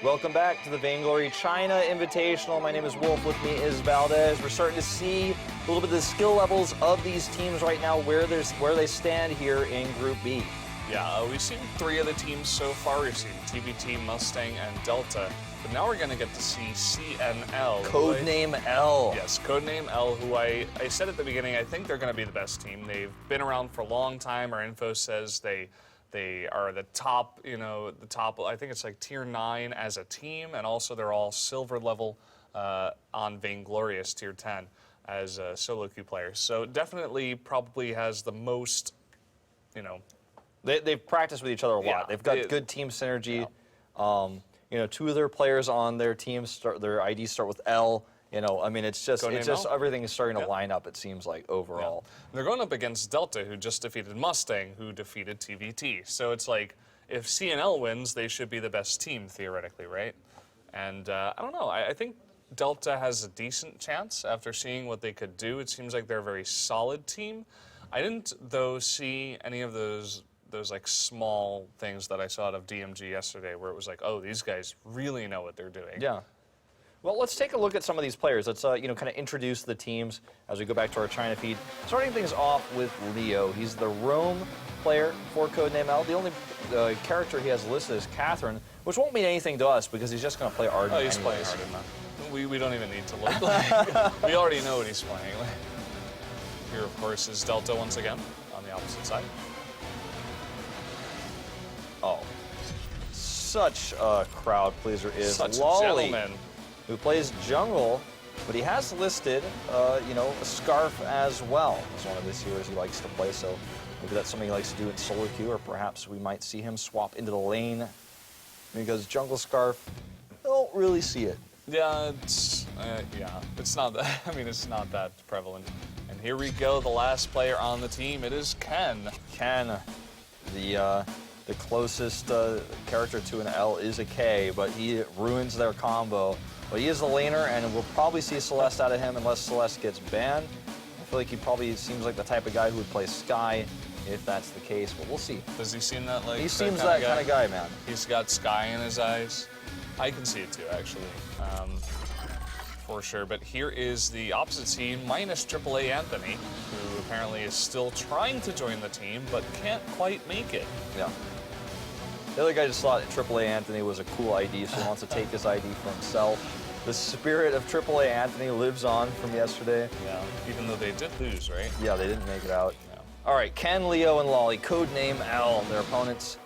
Welcome back to the Vainglory China Invitational. My name is Wolf. With me is Valdez. We're starting to see a little bit of the skill levels of these teams right now, where they stand here in Group B. Yeah, we've seen 3 of the teams so far. We've seen TBT, Mustang, and Delta. But now we're going to get to see CNL. Codename L. Yes, Codename L, who I said at the beginning, I think they're going to be the best team. They've been around for a long time. Our info says they are the top, the top, I think it's like tier 9 as a team, and also they're all silver level on Vainglory tier 10 as solo queue players. So definitely probably has the most, They've practiced with each other a lot. Yeah, They've got good team synergy. Yeah. 2 of their players on their teams, their IDs start with L. I mean, it's just everything is starting to line up, it seems like, overall. Yeah. They're going up against Delta, who just defeated Mustang, who defeated TVT. So it's like, if CNL wins, they should be the best team, theoretically, right? And I don't know. I think Delta has a decent chance after seeing what they could do. It seems like they're a very solid team. I didn't, though, see any of those like small things that I saw out of DMG yesterday, where it was like, oh, these guys really know what they're doing. Yeah. Well, let's take a look at some of these players. Let's kind of introduce the teams as we go back to our China feed. Starting things off with Leo. He's the roam player for Codename L. The only character he has listed is Catherine, which won't mean anything to us because he's just going to play Arden. Oh, he's playing Arden now. We don't even need to look. Like, we already know what he's playing. Here, of course, is Delta once again on the opposite side. Oh, such a crowd pleaser is Such Lolly, a gentleman, who plays jungle, but he has listed, a Scarf as well. He's one of his healers he likes to play, so maybe that's something he likes to do in solo queue, or perhaps we might see him swap into the lane, because jungle Scarf, I don't really see it. Yeah, it's not that. I mean, it's not that prevalent. And here we go, the last player on the team. It is Ken. Ken, the closest character to an L is a K, but he ruins their combo. But he is the laner, and we'll probably see Celeste out of him unless Celeste gets banned. I feel like he probably seems like the type of guy who would play Skye if that's the case, but we'll see. Does he seem that like? He seems that kind of guy, man. He's got Skye in his eyes. I can see it too, actually, for sure. But here is the opposite team minus AAA Anthony, who apparently is still trying to join the team but can't quite make it. Yeah. The other guy just thought AAA Anthony was a cool ID, so he wants to take his ID for himself. The spirit of AAA Anthony lives on from yesterday. Yeah, even though they did lose, right? Yeah, they didn't make it out. Yeah. All right, Ken, Leo, and Lolly, codename L, their opponents.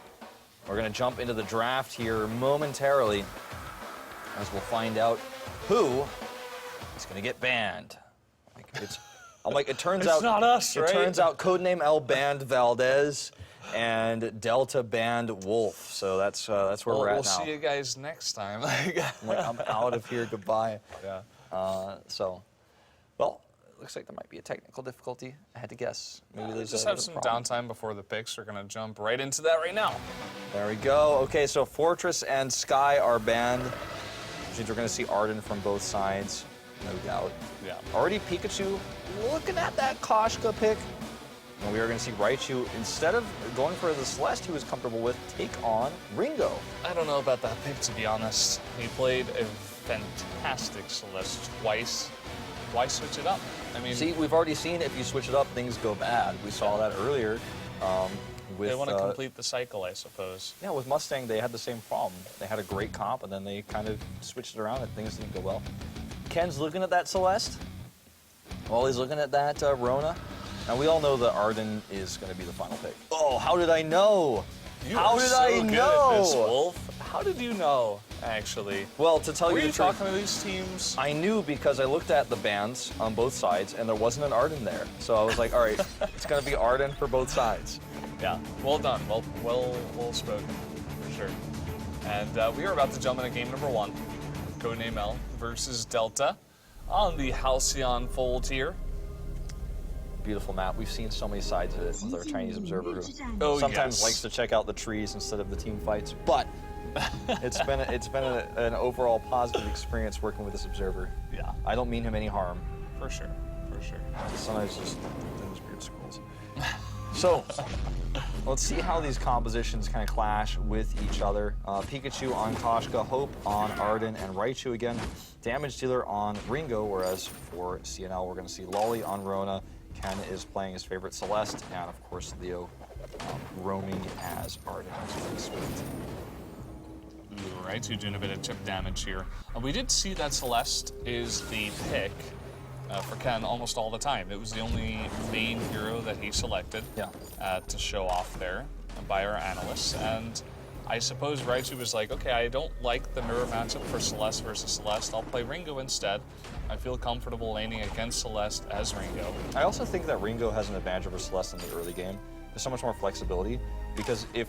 We're going to jump into the draft here momentarily, as we'll find out who is going to get banned. It turns out it's not us, right? It turns out codename L banned Valdez, and Delta banned Wolf. So that's where we're at now. We'll see you guys next time. I'm out of here. Goodbye. Yeah. Well, it looks like there might be a technical difficulty. I had to guess. Maybe there's just have some downtime before the picks. We're gonna jump right into that right now. There we go. Okay, so Fortress and Skye are banned, which means we're gonna see Arden from both sides, no doubt. Yeah. Already Pikachu looking at that Koshka pick. And we are going to see Raichu, instead of going for the Celeste he was comfortable with, take on Ringo. I don't know about that pick, to be honest. He played a fantastic Celeste twice. Why switch it up? I mean, see, we've already seen if you switch it up, things go bad. We saw that earlier. They want to complete the cycle, I suppose. Yeah, with Mustang, they had the same problem. They had a great comp, and then they kind of switched it around, and things didn't go well. Ken's looking at that Celeste. While he's looking at that Rona. Now, we all know that Arden is going to be the final pick. Oh, how did I know? How did I know? Good at this, Wolf. How did you know, actually? Well, to tell you the truth, were you talking to these teams? I knew because I looked at the bans on both sides, and there wasn't an Arden there. So I was like, all right, it's going to be Arden for both sides. Yeah, well done. Well spoken, for sure. And we are about to jump into game number 1. Codename L versus Delta on the Halcyon Fold here. Beautiful map. We've seen so many sides of it with our Chinese observer who sometimes likes to check out the trees instead of the team fights. But it's been an overall positive experience working with this observer. Yeah. I don't mean him any harm. For sure. Sometimes just those weird scrolls. So, Let's see how these compositions kind of clash with each other. Pikachu on Koshka, Hope on Arden, and Raichu again. Damage dealer on Ringo, whereas for CNL, we're going to see Lolly on Rona. Ken is playing his favorite Celeste, and of course Leo roaming as Arden as we expect. Ooh, Raichu doing a bit of chip damage here. We did see that Celeste is the pick for Ken almost all the time. It was the only main hero that he selected to show off there by our analysts. And I suppose Raichu was like, okay, I don't like the mirror matchup for Celeste versus Celeste. I'll play Ringo instead. I feel comfortable laning against Celeste as Ringo. I also think that Ringo has an advantage over Celeste in the early game. There's so much more flexibility because if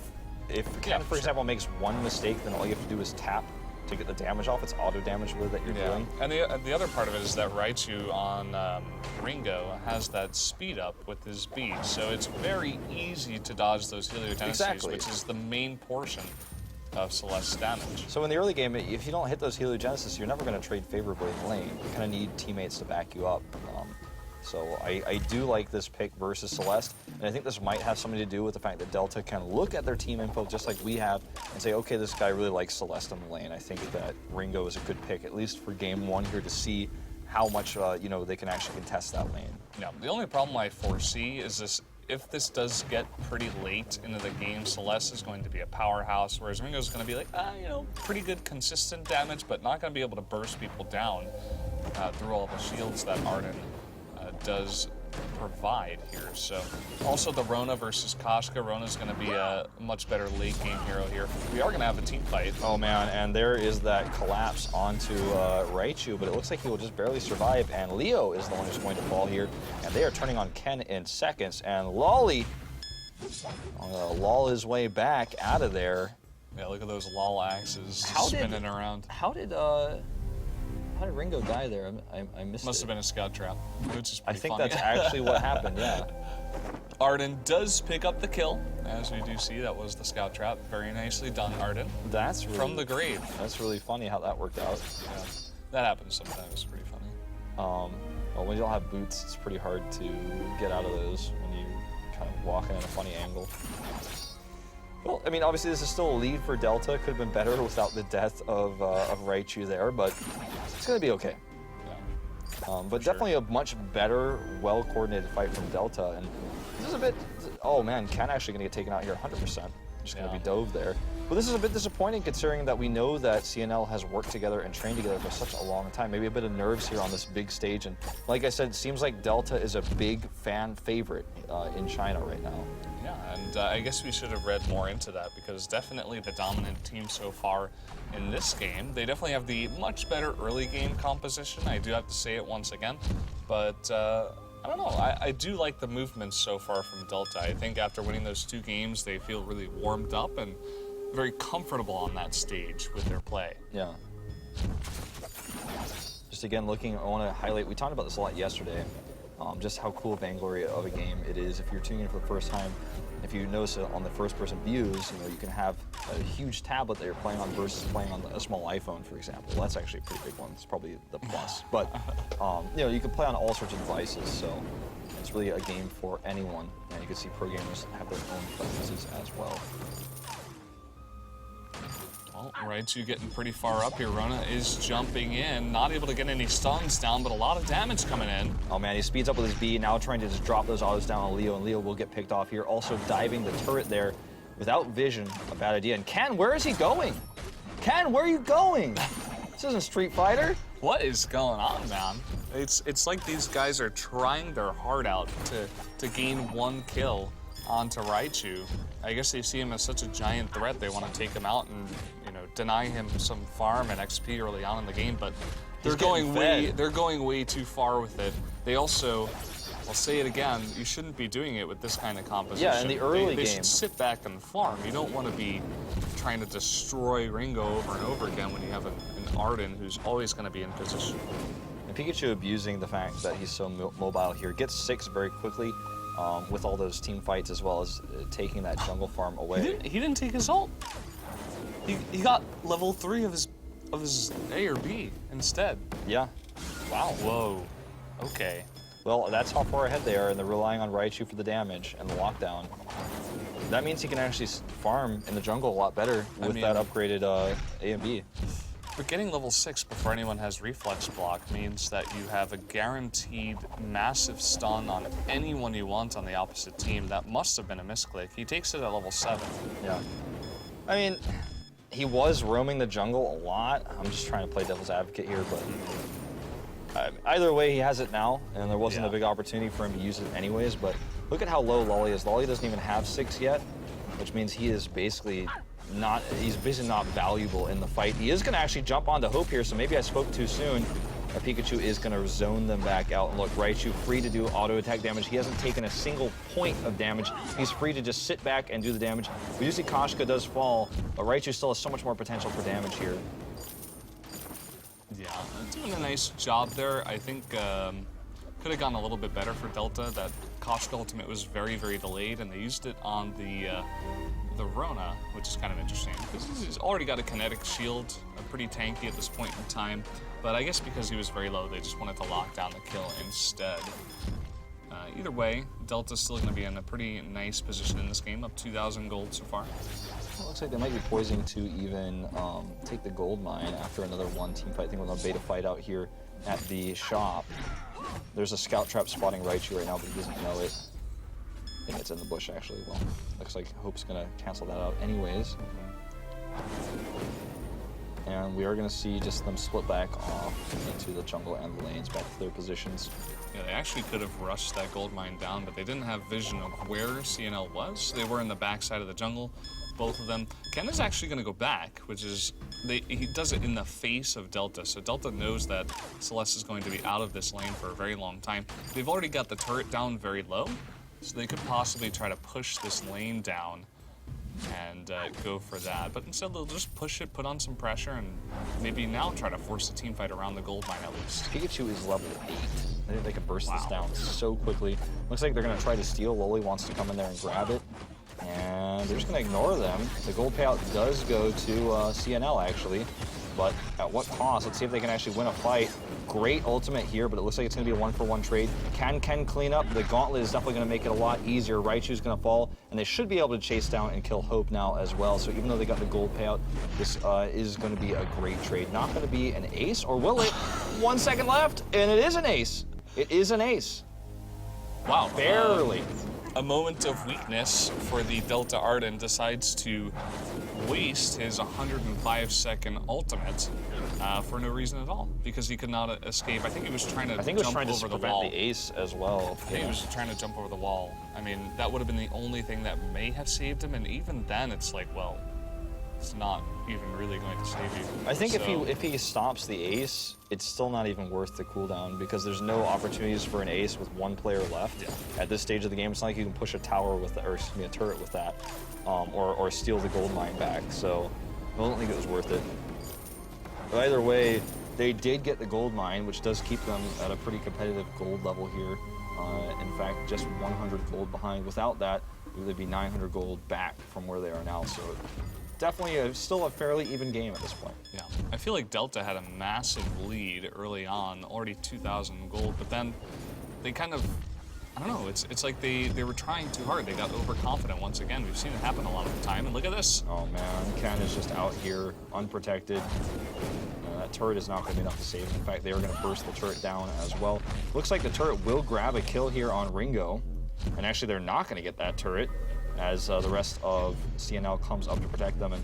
Ken, for example, makes one mistake, then all you have to do is tap to get the damage off. It's auto damage with that you're doing. And the other part of it is that Raichu on Ringo has that speed up with his B, so it's very easy to dodge those heliogenesis, which is the main portion of Celeste's damage. So in the early game, if you don't hit those heliogenesis, you're never going to trade favorably in lane. You kind of need teammates to back you up. So I do like this pick versus Celeste, and I think this might have something to do with the fact that Delta can look at their team info just like we have and say, okay, this guy really likes Celeste in the lane. I think that Ringo is a good pick, at least for game one here, to see how much they can actually contest that lane. Yeah, the only problem I foresee is this. If this does get pretty late into the game, Celeste is going to be a powerhouse, whereas Ringo's going to be like, pretty good consistent damage, but not going to be able to burst people down through all the shields that Arden does provide here. So also the Rona versus Koshka. Rona's going to be a much better late game hero here. We are going to have a team fight. Oh man, and there is that collapse onto Raichu, but it looks like he will just barely survive, and Leo is the one who's going to fall here, and they are turning on Ken in seconds, and Lolly lull his way back out of there. Yeah, look at those lol axes spinning around. How did Ringo die there? I missed it. Must have been a scout trap, which is pretty I think funny. that's actually what happened, yeah. Arden does pick up the kill, as we do see. That was the scout trap. Very nicely done, Arden. That's really, from the grave. That's really funny how that worked out. Yeah, that happens sometimes. It's pretty funny. Well, when you don't have boots, it's pretty hard to get out of those when you kind of walk in at a funny angle. Well, I mean, obviously this is still a lead for Delta. Could have been better without the death of Raichu there, but it's going to be okay. Yeah. But definitely a much better, well-coordinated fight from Delta. And this is a bit, oh man, Ken actually going to get taken out here 100%. Just going to be dove there. But this is a bit disappointing considering that we know that CNL has worked together and trained together for such a long time. Maybe a bit of nerves here on this big stage. And like I said, it seems like Delta is a big fan favorite in China right now. Yeah, and I guess we should have read more into that because definitely the dominant team so far in this game. They definitely have the much better early game composition. I do have to say it once again, but I don't know. I do like the movements so far from Delta. I think after winning those 2 games, they feel really warmed up and very comfortable on that stage with their play. Yeah. Just again, looking, I want to highlight, we talked about this a lot yesterday, just how cool Vainglory of a game it is. If you're tuning in for the first time, if you notice it on the first-person views, you can have a huge tablet that you're playing on versus playing on a small iPhone, for example. That's actually a pretty big one. It's probably the plus. But you can play on all sorts of devices, so it's really a game for anyone. And you can see pro gamers have their own preferences as well. Well, Raichu getting pretty far up here. Rona is jumping in, not able to get any stuns down, but a lot of damage coming in. Oh man, he speeds up with his B, now trying to just drop those autos down on Leo, and Leo will get picked off here. Also diving the turret there without vision, a bad idea. And Ken, where is he going? Ken, where are you going? This isn't Street Fighter. What is going on, man? It's like these guys are trying their heart out to gain 1 kill onto Raichu. I guess they see him as such a giant threat, they want to take him out and deny him some farm and XP early on in the game, but they're going way too far with it. They also, I'll say it again, you shouldn't be doing it with this kind of composition. Yeah, in the early game. They should sit back and farm. You don't want to be trying to destroy Ringo over and over again when you have an Arden who's always going to be in position. And Pikachu abusing the fact that he's so mobile here, gets 6 very quickly with all those team fights as well as taking that jungle farm away. He didn't take his ult. He got level 3 of his A or B instead. Yeah. Wow. Whoa. Okay. Well, that's how far ahead they are, and they're relying on Raichu for the damage and the lockdown. that means he can actually farm in the jungle a lot better with that upgraded A and B. But getting level 6 before anyone has reflex block means that you have a guaranteed massive stun on anyone you want on the opposite team. That must have been a misclick. He takes it at level 7. Yeah. I mean, he was roaming the jungle a lot. I'm just trying to play devil's advocate here, but either way, he has it now, and there wasn't a big opportunity for him to use it anyways, but look at how low Lolly is. Lolly doesn't even have 6 yet, which means he is basically not valuable in the fight. He is going to actually jump onto Hope here, so maybe I spoke too soon. Pikachu is going to zone them back out. And look, Raichu free to do auto attack damage. He hasn't taken a single point of damage. He's free to just sit back and do the damage. We do see Koshka does fall, but Raichu still has so much more potential for damage here. Yeah, doing a nice job there. I think could have gone a little bit better for Delta. That Koshka ultimate was very, very delayed, and they used it on the Rona, which is kind of interesting because he's already got a kinetic shield, pretty tanky at this point in time. But I guess because he was very low, they just wanted to lock down the kill instead. Either way, Delta's still going to be in a pretty nice position in this game, up 2,000 gold so far. It looks like they might be poising to even take the gold mine after another one team fight. I think we're going to beta fight out here at the shop. There's a scout trap spotting Raichu right now, but he doesn't know it. I think it's in the bush, actually. Well, looks like Hope's going to cancel that out anyways. And we are going to see just them split back off into the jungle and the lanes, back to their positions. Yeah, they actually could have rushed that gold mine down, but they didn't have vision of where CNL was. They were in the backside of the jungle, both of them. Ken is actually going to go back, which is, he does it in the face of Delta, so Delta knows that Celeste is going to be out of this lane for a very long time. They've already got the turret down very low, so they could possibly try to push this lane down and go for that. But instead, they'll just push it, put on some pressure, and maybe now try to force a team fight around the gold mine at least. Pikachu is level 8. I think they can burst this down so quickly. Looks like they're going to try to steal. Loli wants to come in there and grab it. And they're just going to ignore them. The gold payout does go to CNL, actually. But at what cost? Let's see if they can actually win a fight. Great ultimate here, but it looks like it's going to be a 1-for-1 trade. Can Ken clean up? The gauntlet is definitely going to make it a lot easier. Raichu's going to fall, and they should be able to chase down and kill Hope now as well. So even though they got the gold payout, this is going to be a great trade. Not going to be an ace, or will it? 1 second left, and it is an ace. It is an ace. Wow. Barely. A moment of weakness for the Delta Arden decides to waste his 105-second ultimate for no reason at all, because he could not escape. I think he was trying to jump over the wall. The ace as well. I think he was trying to jump over the wall. I mean, that would have been the only thing that may have saved him, and even then it's like, well, it's not even really going to save you. I think if he stops the ace, it's still not even worth the cooldown, because there's no opportunities for an ace with one player left. At this stage of the game, it's not like you can push a tower with that, or excuse me, a turret with that, or steal the gold mine back. So I don't think it was worth it. But either way, they did get the gold mine, which does keep them at a pretty competitive gold level here. In fact, just 100 gold behind. Without that, they'd be 900 gold back from where they are now. So definitely still a fairly even game at this point. Yeah, I feel like Delta had a massive lead early on, already 2,000 gold, but then they kind of, I don't know, it's like they were trying too hard. They got overconfident once again. We've seen it happen a lot of the time, and look at this. Oh man, Ken is just out here, unprotected. That turret is not going to be enough to save him. In fact, they are going to burst the turret down as well. Looks like the turret will grab a kill here on Ringo, and actually they're not going to get that turret, as the rest of CNL comes up to protect them. And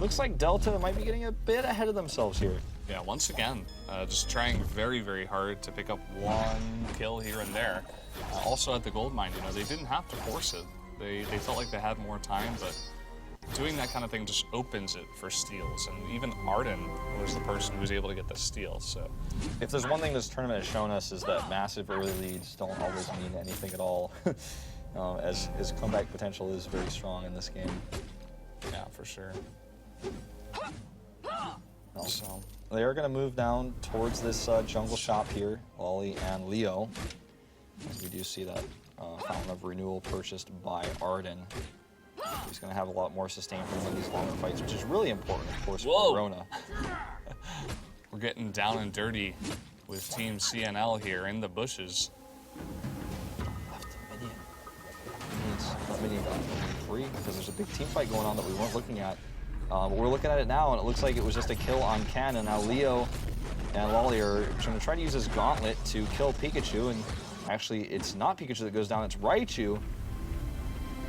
looks like Delta might be getting a bit ahead of themselves here. Yeah, once again, just trying very, very hard to pick up one kill here and there. Also at the gold mine, you know, they didn't have to force it. They felt like they had more time, but doing that kind of thing just opens it for steals. And even Arden was the person who was able to get the steal, so. If there's one thing this tournament has shown us, is that massive early leads don't always mean anything at all. As his comeback potential is very strong in this game. Yeah, for sure. So they are going to move down towards this jungle shop here, Lolly and Leo. As we do see that Fountain of Renewal purchased by Arden. He's going to have a lot more sustain from him in these longer fights, which is really important, of course, for Rona. We're getting down and dirty with Team CNL here in the bushes. Left minion. That minion got free because there's a big team fight going on that we weren't looking at. But we're looking at it now, and it looks like it was just a kill on Ken, and now Leo and Lolly are going to try to use his gauntlet to kill Pikachu, and actually it's not Pikachu that goes down, it's Raichu.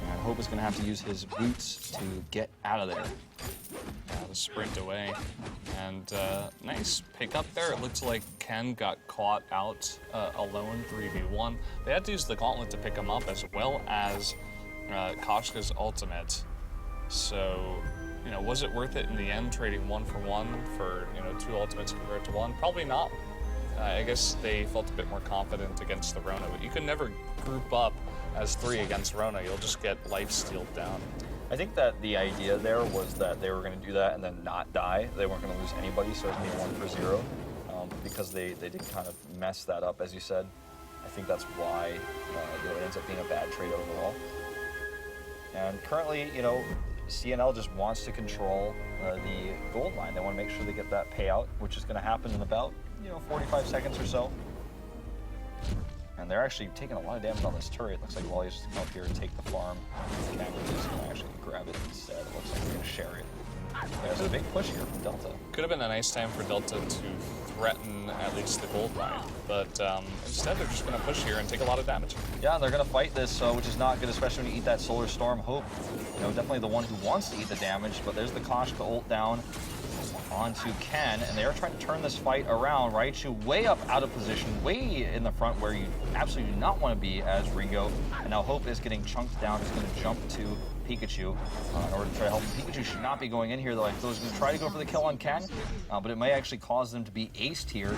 And Hope is going to have to use his boots to get out of there. To sprint away. And nice pickup there. It looks like Ken got caught out alone 3v1. They had to use the gauntlet to pick him up as well as Koshka's ultimate. So, you know, was it worth it in the end, trading 1 for 1 for, you know, 2 ultimates compared to 1? Probably not. I guess they felt a bit more confident against the Rona, but you can never group up as 3 against Rona. You'll just get life stealed down. I think that the idea there was that they were going to do that and then not die. They weren't going to lose anybody, so it would be 1 for 0. Because they did kind of mess that up, as you said. I think that's why you know, it ends up being a bad trade overall. And currently, you know, CNL just wants to control the gold mine. They want to make sure they get that payout, which is going to happen in about, you know, 45 seconds or so. And they're actually taking a lot of damage on this turret. Looks like Wally's just going to come up here and take the farm. Cameron's just going to actually grab it instead. It looks like they're going to share it. There's a big push here from Delta. Could have been a nice time for Delta to threaten at least the gold mine, but instead they're just going to push here and take a lot of damage. Yeah, they're going to fight this, which is not good, especially when you eat that Solar Storm. Hope, you know, definitely the one who wants to eat the damage, but there's the Koshka ult down onto Ken, and they are trying to turn this fight around. Raichu way up out of position, way in the front where you absolutely do not want to be as Ringo, and now Hope is getting chunked down, is going to jump to Pikachu in order to try to help him. Pikachu should not be going in here, though. Like, those going to try to go for the kill on Ken, but it may actually cause them to be aced here.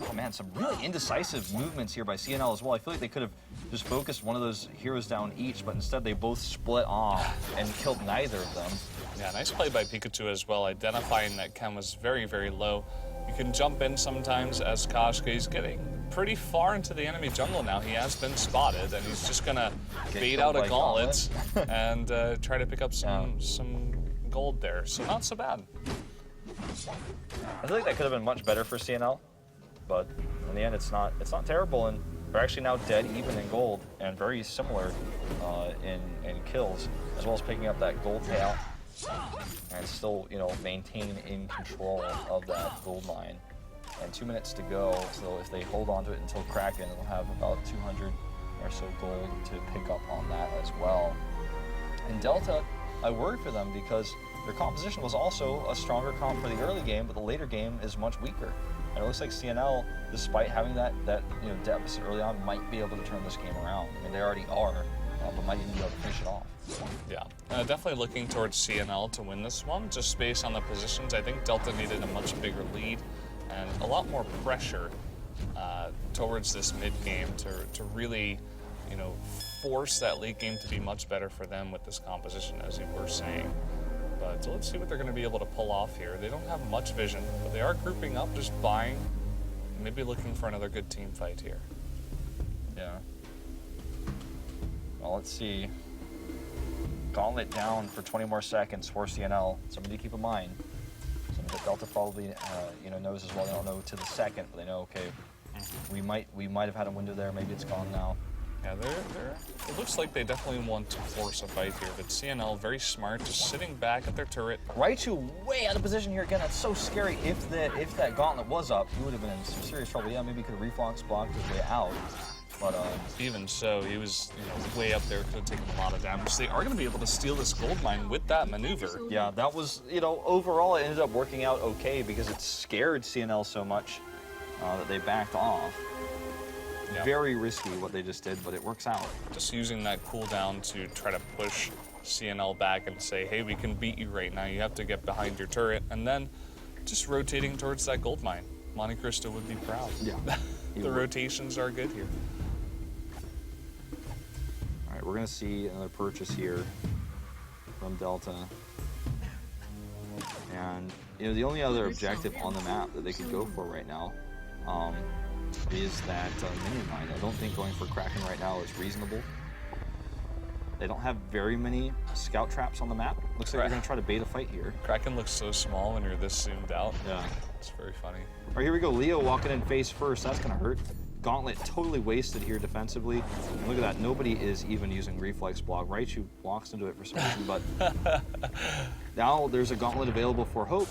Oh man, some really indecisive movements here by CNL as well. I feel like they could have just focused one of those heroes down each, but instead they both split off and killed neither of them. Yeah, nice play by Pikachu as well, identifying that Ken was very, very low. You can jump in sometimes as Koshka. He's getting pretty far into the enemy jungle now. He has been spotted, and he's just gonna bait out a gauntlet and try to pick up some gold there. So not so bad. I feel like that could have been much better for CNL, but in the end, it's not terrible, and they're actually now dead even in gold and very similar in kills, as well as picking up that gold payout and still, you know, maintain in control of that gold mine. And 2 minutes to go, so if they hold on to it until Kraken, they'll have about 200 or so gold to pick up on that as well. And Delta, I worry for them because their composition was also a stronger comp for the early game, but the later game is much weaker. And it looks like CNL, despite having that you know, deficit early on, might be able to turn this game around. I mean, they already are, but might even be able to finish it off. Yeah, definitely looking towards CNL to win this one, just based on the positions. I think Delta needed a much bigger lead and a lot more pressure towards this mid-game to really, you know, force that late game to be much better for them with this composition, as you were saying. But let's see what they're going to be able to pull off here. They don't have much vision, but they are grouping up, just buying, maybe looking for another good team fight here. Yeah. Well, let's see. Gauntlet down for 20 more seconds for CNL. Something to keep in mind. Something that Delta probably you know, knows as well. They don't know to the second, but they know, okay, we might have had a window there. Maybe it's gone now. Yeah, it looks like they definitely want to force a fight here, but CNL very smart, just sitting back at their turret. Raichu way out of position here again. That's so scary. If that gauntlet was up, he would have been in some serious trouble. Yeah, maybe he could have reflex blocked his way out. But even so, he was, you know, way up there, could have taken a lot of damage. So they are going to be able to steal this gold mine with that maneuver. Yeah, that was, you know, overall it ended up working out okay because it scared CNL so much that they backed off. Yeah. Very risky what they just did, but it works out. Just using that cooldown to try to push CNL back and say, hey, we can beat you right now. You have to get behind your turret. And then just rotating towards that gold mine. Monte Cristo would be proud. Yeah. The rotations are good here. All right, we're going to see another purchase here from Delta. And, you know, the only other objective on the map that they could go for right now is that minion mine. I don't think going for Kraken right now is reasonable. They don't have very many scout traps on the map. Looks like they're going to try to bait a fight here. Kraken looks so small when you're this zoomed out. Yeah. It's very funny. All right, here we go. Leo walking in face first. That's going to hurt. Gauntlet totally wasted here defensively. And look at that, nobody is even using Reflex Block. Raichu walks into it for some reason, but now there's a Gauntlet available for Hope.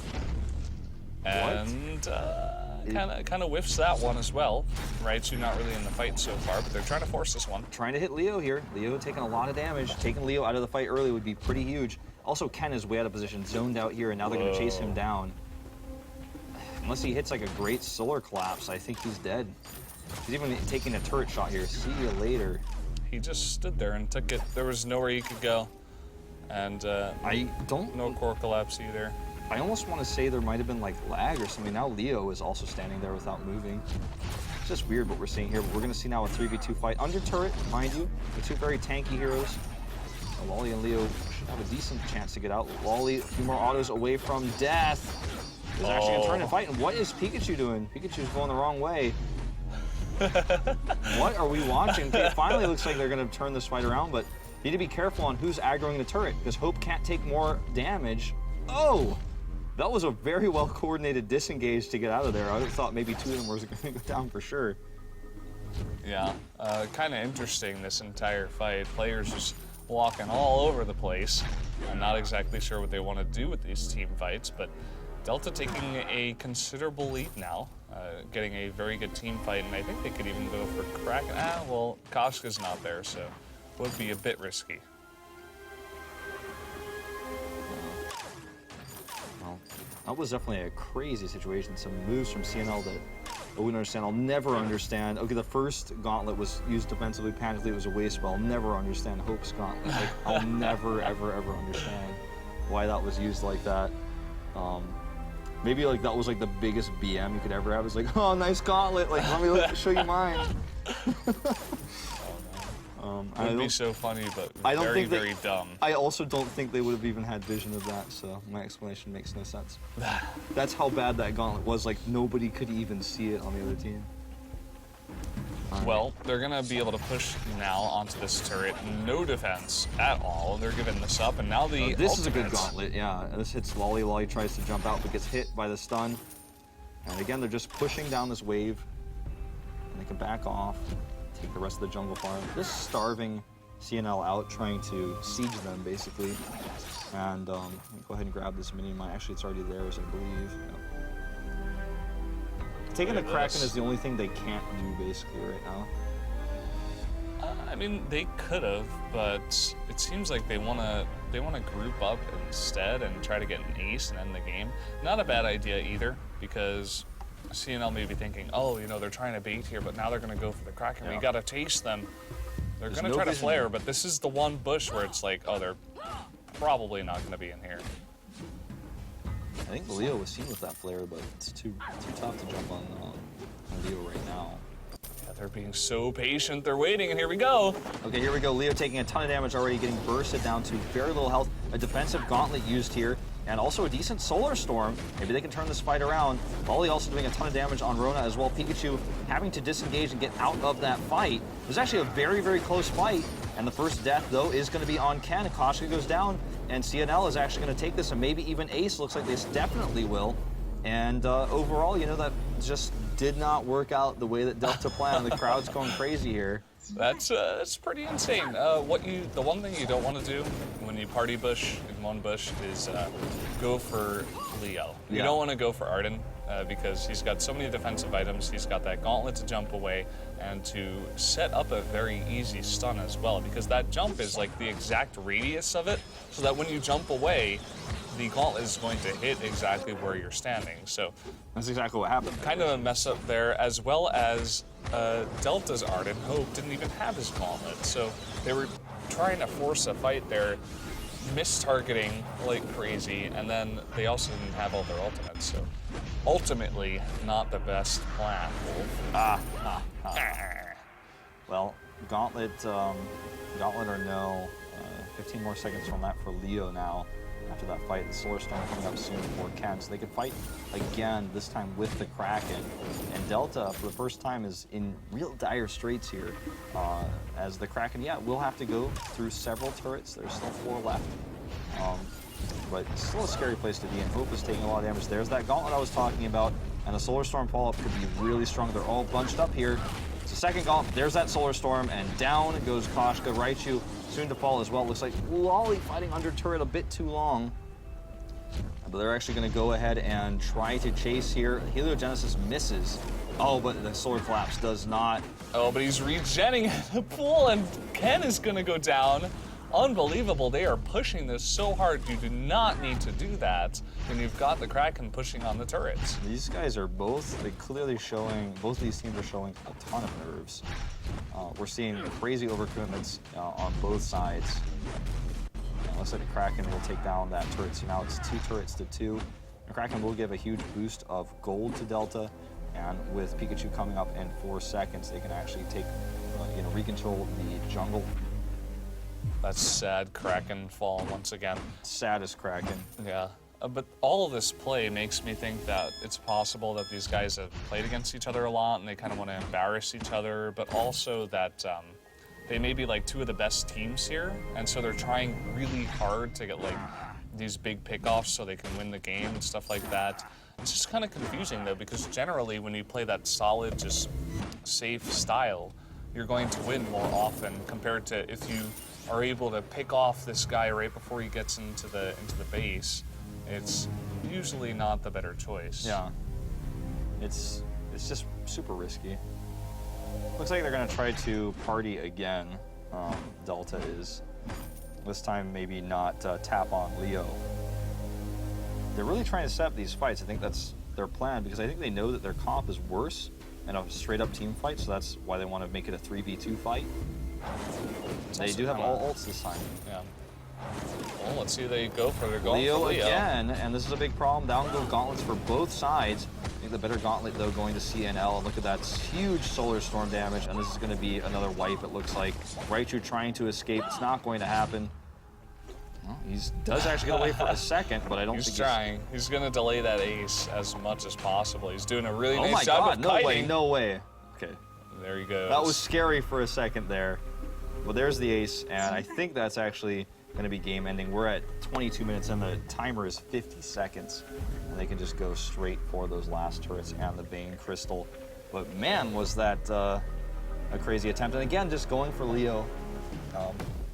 And kind of whiffs that one as well. Raichu not really in the fight so far, but they're trying to force this one. Trying to hit Leo here. Leo taking a lot of damage. Taking Leo out of the fight early would be pretty huge. Also, Ken is way out of position, zoned out here, and now they're going to chase him down. Unless he hits like a great Solar Collapse, I think he's dead. He's even taking a turret shot here. See you later. He just stood there and took it. There was nowhere he could go. And no core collapse either. I almost want to say there might have been like lag or something. Now Leo is also standing there without moving. It's just weird what we're seeing here, but we're going to see now a 3v2 fight. Under turret, mind you, the two very tanky heroes. Lolly and Leo should have a decent chance to get out. Lolly, a few more autos away from death. Is actually going to turn and fight. And what is Pikachu doing? Pikachu's going the wrong way. What are we watching? It finally looks like they're going to turn this fight around, but you need to be careful on who's aggroing the turret, because Hope can't take more damage. Oh! That was a very well coordinated disengage to get out of there. I would have thought maybe two of them were going to go down for sure. Yeah, kind of interesting this entire fight. Players just walking all over the place. I'm not exactly sure what they want to do with these team fights, but Delta taking a considerable lead now, getting a very good team fight, and I think they could even go for Kraken. Well, Koshka's not there, so would be a bit risky. That was definitely a crazy situation. Some moves from CNL that I wouldn't understand. I'll never understand. Okay, the first Gauntlet was used defensively, panically. It was a waste, but I'll never understand Hope's Gauntlet. Like, I'll never, ever, ever understand why that was used like that. Maybe like that was like the biggest BM you could ever have. It's like, oh, nice Gauntlet. Like, let me show you mine. It would be so funny, but very dumb. I also don't think they would have even had vision of that, so my explanation makes no sense. That's how bad that Gauntlet was. Like, nobody could even see it on the other team. Well, they're going to be able to push now onto this turret. No defense at all. They're giving this up, and now the this is a good Gauntlet, yeah. This hits Lolly. Lolly tries to jump out, but gets hit by the stun. And again, they're just pushing down this wave. And they can back off. Take the rest of the jungle farm. Just starving CNL out, trying to siege them, basically. And let me go ahead and grab this mini mine. Actually, it's already there, as I believe. Yep. Taking the Kraken is the only thing they can't do, basically, right now. I mean, they could have, but it seems like they want to group up instead and try to get an ace and end the game. Not a bad idea either, because CNL may be thinking, oh, you know, they're trying to bait here, but now they're going to go for the Kraken. Yeah. We got to taste them. They're going to try to flare, but this is the one bush where it's like, oh, they're probably not going to be in here. I think Leo was seen with that flare, but it's too tough to jump on Leo right now. Yeah, they're being so patient. They're waiting, and here we go. Okay, here we go. Leo taking a ton of damage already, getting bursted down to very little health. A defensive Gauntlet used here. And also a decent Solar Storm. Maybe they can turn this fight around. Lolly also doing a ton of damage on Rona as well. Pikachu having to disengage and get out of that fight. It was actually a very, very close fight. And the first death, though, is going to be on Ken. Koshka goes down, and CNL is actually going to take this, and maybe even Ace. Looks like they definitely will. And overall, you know, that just did not work out the way that Delta planned. The crowd's going crazy here. That's pretty insane. The one thing you don't want to do when you party bush in one bush is go for Leo. You don't want to go for Arden because he's got so many defensive items. He's got that Gauntlet to jump away and to set up a very easy stun as well, because that jump is like the exact radius of it, so that when you jump away, the Gauntlet is going to hit exactly where you're standing. So that's exactly what happened. Kind of a mess up there, as well as Delta's Arden Hope didn't even have his Gauntlet. So they were trying to force a fight there, miss-targeting like crazy, and then they also didn't have all their ultimates. So ultimately, not the best plan. Well, Gauntlet or no. 15 more seconds from that for Leo now. After that fight, the Solar Storm coming up soon for Ken, so they could fight again, this time with the Kraken. And Delta, for the first time, is in real dire straits here, as the Kraken, will have to go through several turrets. There's still 4 left, but it's still a scary place to be, and Hope is taking a lot of damage. There's that Gauntlet I was talking about, and the Solar Storm follow-up could be really strong. They're all bunched up here. So second gauntlet, there's that Solar Storm, and down goes Koshka. Raichu soon to fall as well. Looks like Lolly fighting under turret a bit too long. But they're actually going to go ahead and try to chase here. Heliogenesis misses. Oh, but the Solar Collapse does not. Oh, but he's regenning in the pool, and Ken is going to go down. Unbelievable. They are pushing this so hard. You do not need to do that when you've got the Kraken pushing on the turrets. These guys are both clearly showing, both of these teams are showing a ton of nerves. We're seeing crazy overcommitments on both sides. And it looks like the Kraken will take down that turret. So now it's 2 turrets to 2. The Kraken will give a huge boost of gold to Delta. And with Pikachu coming up in 4 seconds, they can actually take, recontrol the jungle. That's sad. Kraken fall once again. Sad as Kraken. Yeah. But all of this play makes me think that it's possible that these guys have played against each other a lot and they kind of want to embarrass each other, but also that they may be like 2 of the best teams here, and so they're trying really hard to get like these big pickoffs so they can win the game and stuff like that. It's just kind of confusing though, because generally when you play that solid, just safe style, you're going to win more often compared to if you are able to pick off this guy right before he gets into the base. It's usually not the better choice. Yeah. It's just super risky. Looks like they're gonna try to party again. Delta is. This time maybe not tap on Leo. They're really trying to set up these fights. I think that's their plan, because I think they know that their comp is worse in a straight up team fight, so that's why they want to make it a 3v2 fight. They do have all ults this time. Yeah. Well, let's see who they go for. They're going Leo for Leo again, and this is a big problem. Down go gauntlets for both sides. I think the better gauntlet, though, going to CNL. And look at that huge Solar Storm damage, and this is going to be another wipe, it looks like. Raichu trying to escape. It's not going to happen. Well, he does actually get away for a second, but I don't think he's trying. He's going to delay that ace as much as possible. He's doing a really oh nice my job God, of no kiting. way, no way. Okay. There he goes. That was scary for a second there. Well, there's the ace, and I think that's actually going to be game ending. We're at 22 minutes and the timer is 50 seconds. And they can just go straight for those last turrets and the Vein Crystal. But man, was that a crazy attempt. And again, just going for Leo.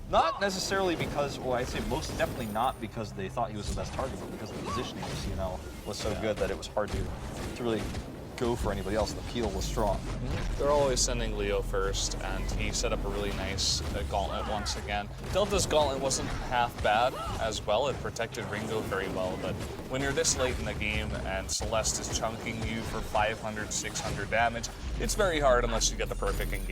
Not necessarily because, well, I'd say most definitely not because they thought he was the best target, but because the positioning of CNL was so good that it was hard to really go for anybody else. The peel was strong. They're always sending Leo first, and he set up a really nice gauntlet once again. Delta's gauntlet wasn't half bad as well. It protected Ringo very well, but when you're this late in the game and Celeste is chunking you for 500, 600 damage, it's very hard unless you get the perfect engagement.